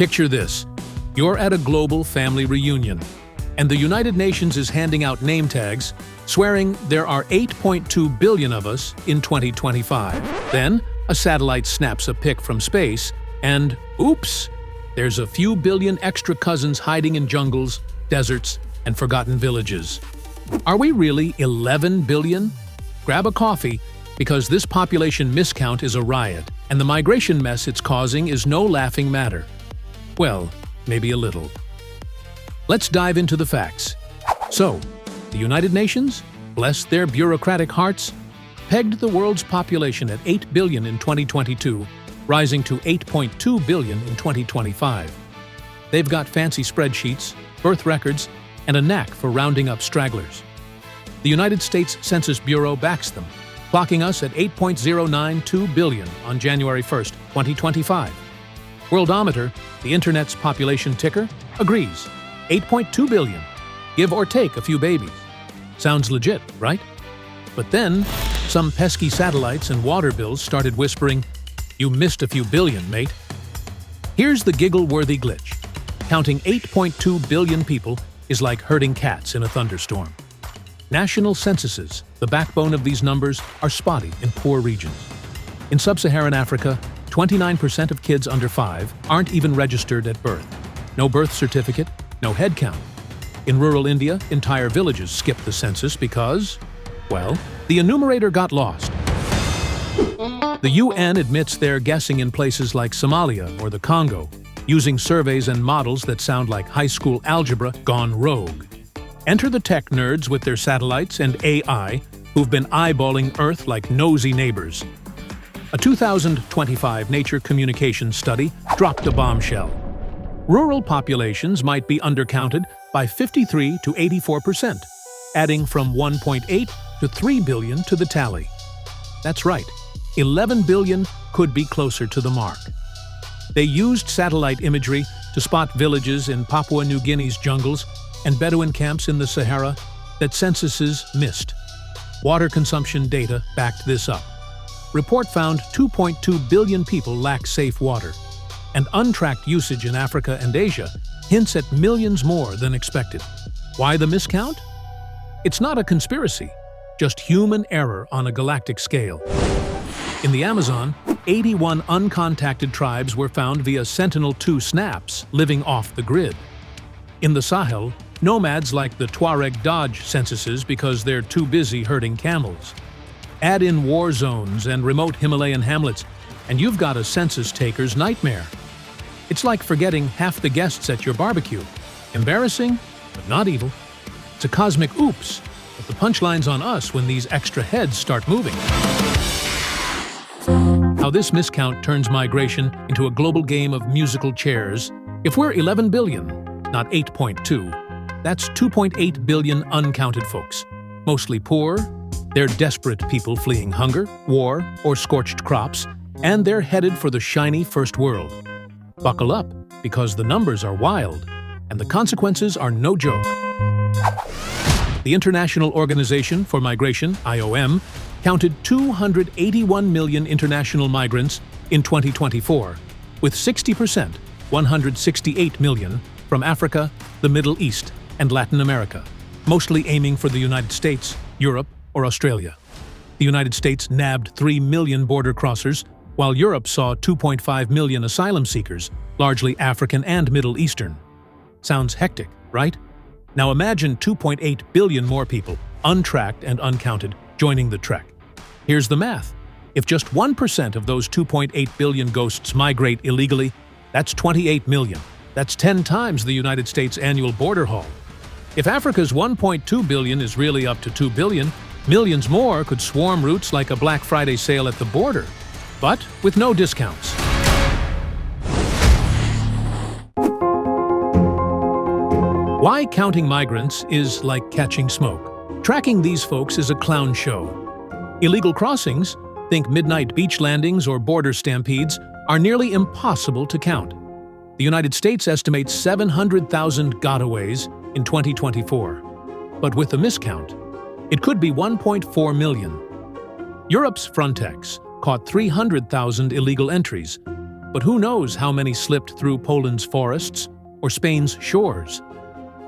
Picture this. You're at a global family reunion, and the United Nations is handing out name tags, swearing there are 8.2 billion of us in 2025. Then, a satellite snaps a pic from space, and oops! There's a few billion extra cousins hiding in jungles, deserts, and forgotten villages. Are we really 11 billion? Grab a coffee, because this population miscount is a riot, and the migration mess it's causing is no laughing matter. Well, maybe a little. Let's dive into the facts. So, the United Nations, bless their bureaucratic hearts, pegged the world's population at 8 billion in 2022, rising to 8.2 billion in 2025. They've got fancy spreadsheets, birth records, and a knack for rounding up stragglers. The United States Census Bureau backs them, clocking us at 8.092 billion on January 1st, 2025. Worldometer, the internet's population ticker, agrees. 8.2 billion, give or take a few babies. Sounds legit, right? But then, some pesky satellites and water bills started whispering, "You missed a few billion, mate." Here's the giggle-worthy glitch. Counting 8.2 billion people is like herding cats in a thunderstorm. National censuses, the backbone of these numbers, are spotty in poor regions. In sub-Saharan Africa, 29% of kids under 5 aren't even registered at birth. No birth certificate, no head count. In rural India, entire villages skip the census because, well, the enumerator got lost. The UN admits they're guessing in places like Somalia or the Congo, using surveys and models that sound like high school algebra gone rogue. Enter the tech nerds with their satellites and AI who've been eyeballing Earth like nosy neighbors. A 2025 Nature Communications study dropped a bombshell. Rural populations might be undercounted by 53 to 84%, adding from 1.8 to 3 billion to the tally. That's right, 11 billion could be closer to the mark. They used satellite imagery to spot villages in Papua New Guinea's jungles and Bedouin camps in the Sahara that censuses missed. Water consumption data backed this up. Report found 2.2 billion people lack safe water, and untracked usage in Africa and Asia hints at millions more than expected. Why the miscount? It's not a conspiracy, just human error on a galactic scale. In the Amazon, 81 uncontacted tribes were found via Sentinel-2 snaps living off the grid. In the Sahel, nomads like the Tuareg dodge censuses because they're too busy herding camels. Add in war zones and remote Himalayan hamlets, and you've got a census taker's nightmare. It's like forgetting half the guests at your barbecue. Embarrassing, but not evil. It's a cosmic oops, but the punchline's on us when these extra heads start moving. How this miscount turns migration into a global game of musical chairs. If we're 11 billion, not 8.2, that's 2.8 billion uncounted folks. Mostly poor, they're desperate people fleeing hunger, war, or scorched crops, and they're headed for the shiny first world. Buckle up, because the numbers are wild, and the consequences are no joke. The International Organization for Migration, IOM, counted 281 million international migrants in 2024, with 60%, 168 million, from Africa, the Middle East, and Latin America, mostly aiming for the United States, Europe, or Australia. The United States nabbed 3 million border crossers, while Europe saw 2.5 million asylum seekers, largely African and Middle Eastern. Sounds hectic, right? Now imagine 2.8 billion more people, untracked and uncounted, joining the trek. Here's the math. If just 1% of those 2.8 billion ghosts migrate illegally, that's 28 million. That's 10 times the United States annual border haul. If Africa's 1.2 billion is really up to 2 billion, millions more could swarm routes like a Black Friday sale at the border, but with no discounts. Why counting migrants is like catching smoke. Tracking these folks is a clown show. Illegal crossings, think midnight beach landings or border stampedes, are nearly impossible to count. The United States estimates 700,000 gotaways in 2024. But with the miscount, it could be 1.4 million. Europe's Frontex caught 300,000 illegal entries, But who knows how many slipped through Poland's forests or Spain's shores?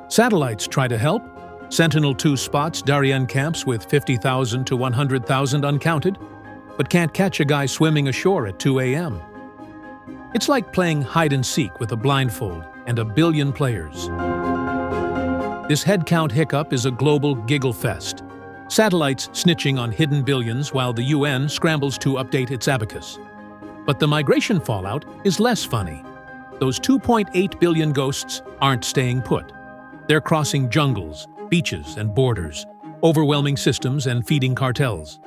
Satellites try to help. Sentinel-2 spots Darien camps with 50,000 to 100,000 uncounted, but can't catch a guy swimming ashore at 2 a.m. It's like playing hide-and-seek with a blindfold and a billion players. This headcount hiccup is a global giggle fest. Satellites snitching on hidden billions while the UN scrambles to update its abacus. But the migration fallout is less funny. Those 2.8 billion ghosts aren't staying put. They're crossing jungles, beaches, and borders, overwhelming systems and feeding cartels.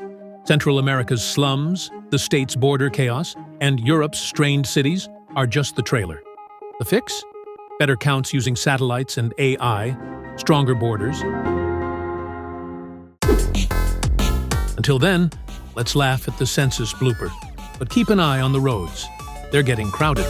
Central America's slums, the state's border chaos, and Europe's strained cities are just the trailer. The fix? Better counts using satellites and AI, stronger borders. Until then, let's laugh at the census blooper, but keep an eye on the roads. They're getting crowded.